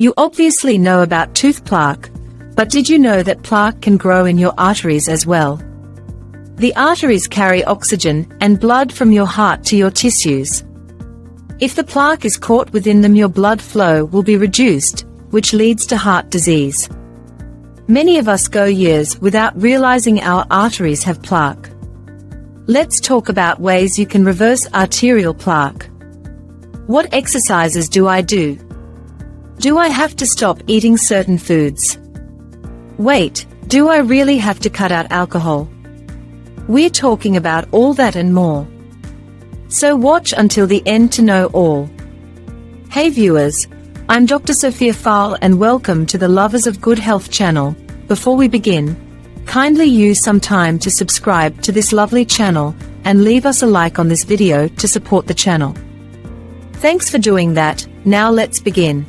You obviously know about tooth plaque, but did you know that plaque can grow in your arteries as well? The arteries carry oxygen and blood from your heart to your tissues. If the plaque is caught within them, your blood flow will be reduced, which leads to heart disease. Many of us go years without realizing our arteries have plaque. Let's talk about ways you can reverse arterial plaque. What exercises do I do? Do I have to stop eating certain foods? Wait, do I really have to cut out alcohol? We're talking about all that and more. So watch until the end to know all. Hey viewers, I'm Dr. Sophia Fahl and welcome to the Lovers of Good Health channel. Before we begin, kindly use some time to subscribe to this lovely channel and leave us a like on this video to support the channel. Thanks for doing that. Now let's begin.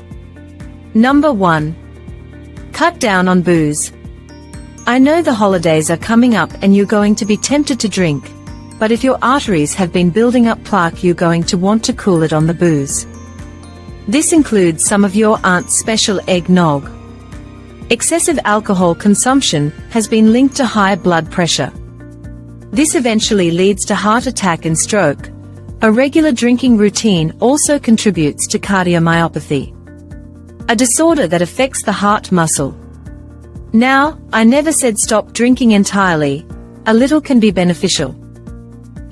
Number 1. Cut down on booze. I know the holidays are coming up and you're going to be tempted to drink, but if your arteries have been building up plaque, you're going to want to cool it on the booze. This includes some of your aunt's special eggnog. Excessive alcohol consumption has been linked to high blood pressure. This eventually leads to heart attack and stroke. A regular drinking routine also contributes to cardiomyopathy, a disorder that affects the heart muscle. Now, I never said stop drinking entirely. A little can be beneficial.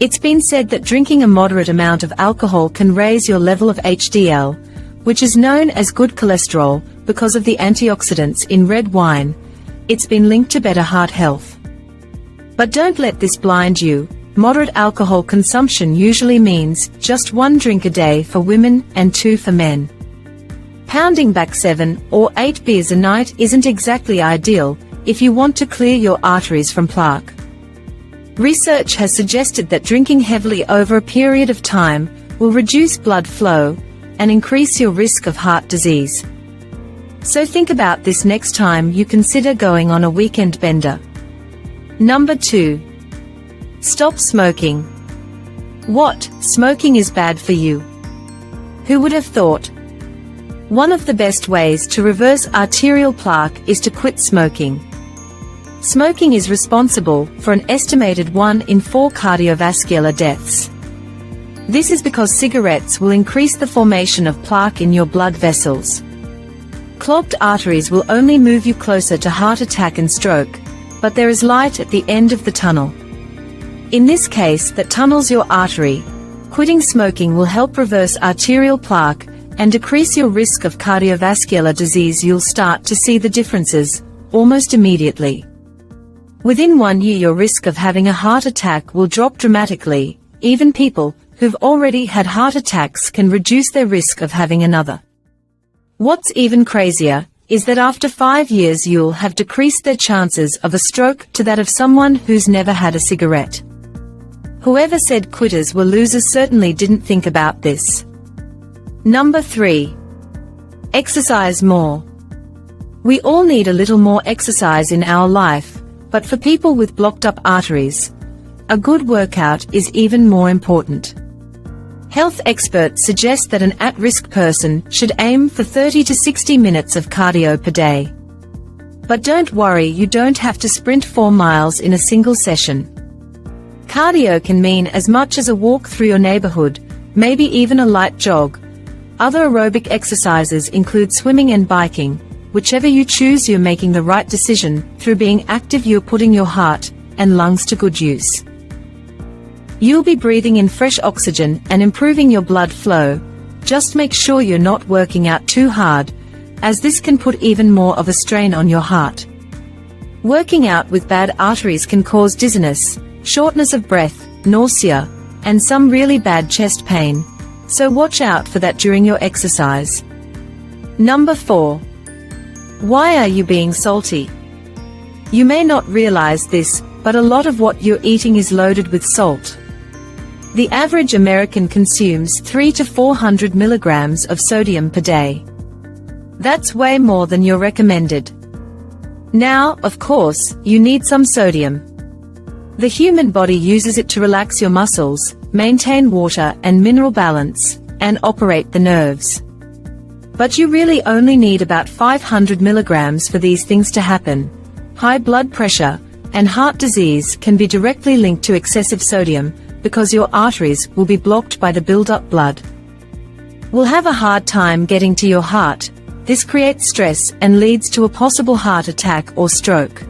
It's been said that drinking a moderate amount of alcohol can raise your level of HDL, which is known as good cholesterol, because of the antioxidants in red wine. It's been linked to better heart health. But don't let this blind you. Moderate alcohol consumption usually means just 1 drink a day for women and 2 for men. Pounding back 7 or 8 beers a night isn't exactly ideal if you want to clear your arteries from plaque. Research has suggested that drinking heavily over a period of time will reduce blood flow and increase your risk of heart disease. So think about this next time you consider going on a weekend bender. Number 2. Stop smoking. What? Smoking is bad for you? Who would have thought? One of the best ways to reverse arterial plaque is to quit smoking. Smoking is responsible for an estimated 1 in 4 cardiovascular deaths. This is because cigarettes will increase the formation of plaque in your blood vessels. Clogged arteries will only move you closer to heart attack and stroke, but there is light at the end of the tunnel. In this case, that tunnels your artery. Quitting smoking will help reverse arterial plaque and decrease your risk of cardiovascular disease. You'll start to see the differences almost immediately. Within 1 year, your risk of having a heart attack will drop dramatically. Even people who've already had heart attacks can reduce their risk of having another. What's even crazier is that after 5 years you'll have decreased their chances of a stroke to that of someone who's never had a cigarette. Whoever said quitters were losers certainly didn't think about this. Number 3. Exercise more. We all need a little more exercise in our life, but for people with blocked up arteries, a good workout is even more important. Health experts suggest that an at-risk person should aim for 30 to 60 minutes of cardio per day. But don't worry, you don't have to sprint 4 miles in a single session. Cardio can mean as much as a walk through your neighborhood, maybe even a light jog. Other aerobic exercises include swimming and biking. Whichever you choose, you're making the right decision. Through being active, you're putting your heart and lungs to good use. You'll be breathing in fresh oxygen and improving your blood flow. Just make sure you're not working out too hard, as this can put even more of a strain on your heart. Working out with bad arteries can cause dizziness, shortness of breath, nausea, and some really bad chest pain. So watch out for that during your exercise. Number 4. Why are you being salty? You may not realize this, but a lot of what you're eating is loaded with salt. The average American consumes 300 to 400 milligrams of sodium per day. That's way more than you're recommended. Now, of course, you need some sodium. The human body uses it to relax your muscles, maintain water and mineral balance, and operate the nerves. But you really only need about 500 milligrams for these things to happen. High blood pressure and heart disease can be directly linked to excessive sodium, because your arteries will be blocked by the build-up blood. Will have a hard time getting to your heart. This creates stress and leads to a possible heart attack or stroke.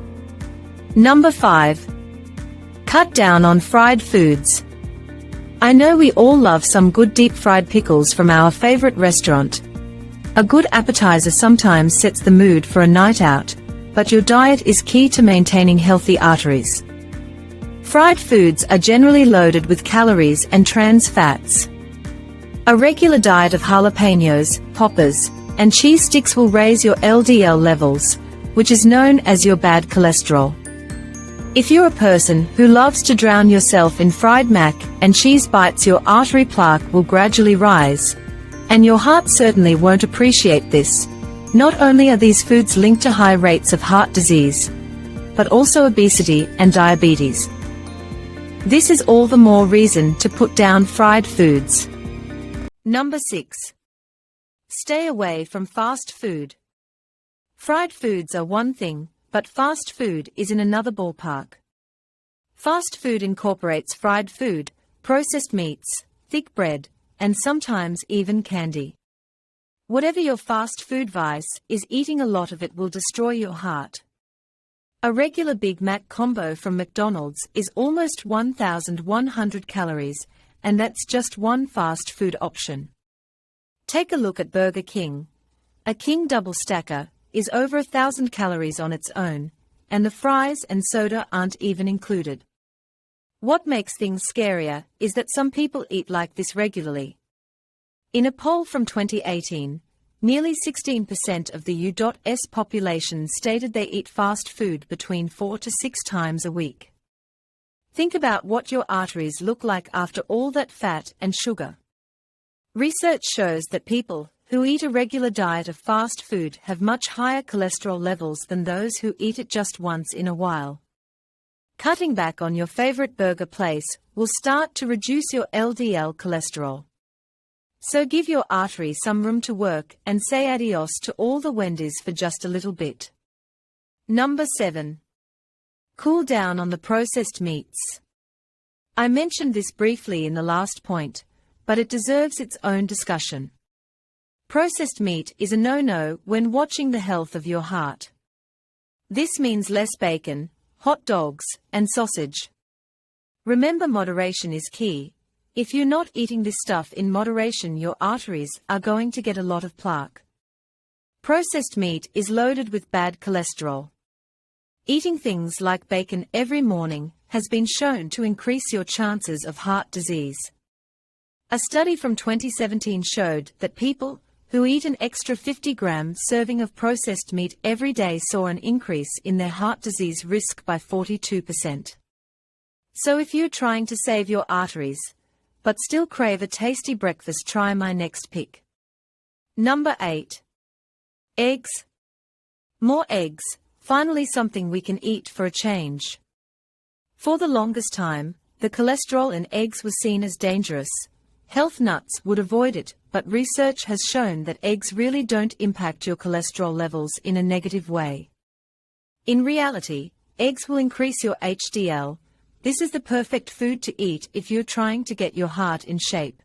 Number 5. Cut down on fried foods. I know we all love some good deep-fried pickles from our favorite restaurant. A good appetizer sometimes sets the mood for a night out, but your diet is key to maintaining healthy arteries. Fried foods are generally loaded with calories and trans fats. A regular diet of jalapenos, poppers, and cheese sticks will raise your LDL levels, which is known as your bad cholesterol. If you're a person who loves to drown yourself in fried mac and cheese bites, your artery plaque will gradually rise, and your heart certainly won't appreciate this. Not only are these foods linked to high rates of heart disease, but also obesity and diabetes. This is all the more reason to put down fried foods. Number 6. Stay away from fast food. Fried foods are one thing, but fast food is in another ballpark. Fast food incorporates fried food, processed meats, thick bread, and sometimes even candy. Whatever your fast food vice is, eating a lot of it will destroy your heart. A regular Big Mac combo from McDonald's is almost 1,100 calories, and that's just one fast food option. Take a look at Burger King. A King Double Stacker is over 1,000 calories on its own, and the fries and soda aren't even included. What makes things scarier is that some people eat like this regularly. In a poll from 2018, nearly 16% of the U.S. population stated they eat fast food between 4 to 6 times a week. Think about what your arteries look like after all that fat and sugar. Research shows that people who eat a regular diet of fast food have much higher cholesterol levels than those who eat it just once in a while. Cutting back on your favorite burger place will start to reduce your LDL cholesterol. So give your arteries some room to work and say adios to all the Wendy's for just a little bit. Number 7. Cool down on the processed meats. I mentioned this briefly in the last point, but it deserves its own discussion. Processed meat is a no-no when watching the health of your heart. This means less bacon, hot dogs, and sausage. Remember, moderation is key. If you're not eating this stuff in moderation, your arteries are going to get a lot of plaque. Processed meat is loaded with bad cholesterol. Eating things like bacon every morning has been shown to increase your chances of heart disease. A study from 2017 showed that people who eat an extra 50-gram serving of processed meat every day saw an increase in their heart disease risk by 42%. So if you're trying to save your arteries, but still crave a tasty breakfast, try my next pick. Number 8. Eggs. More eggs, finally something we can eat for a change. For the longest time, the cholesterol in eggs was seen as dangerous. Health nuts would avoid it, but research has shown that eggs really don't impact your cholesterol levels in a negative way. In reality, eggs will increase your HDL. This is the perfect food to eat if you're trying to get your heart in shape.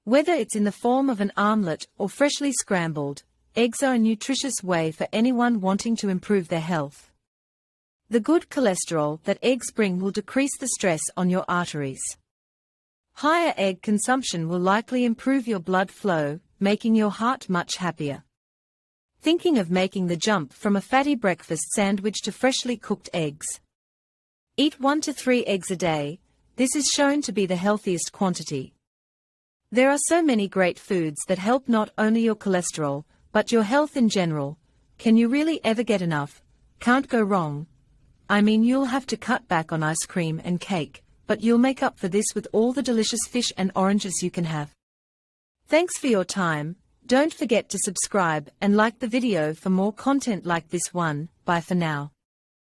Whether it's in the form of an omelette or freshly scrambled, eggs are a nutritious way for anyone wanting to improve their health. The good cholesterol that eggs bring will decrease the stress on your arteries. Higher egg consumption will likely improve your blood flow, making your heart much happier. Thinking of making the jump from a fatty breakfast sandwich to freshly cooked eggs? Eat 1 to 3 eggs a day. This is shown to be the healthiest quantity. There are so many great foods that help not only your cholesterol, but your health in general. Can you really ever get enough? Can't go wrong. I mean, you'll have to cut back on ice cream and cake, but you'll make up for this with all the delicious fish and oranges you can have. Thanks for your time. Don't forget to subscribe and like the video for more content like this one. Bye for now.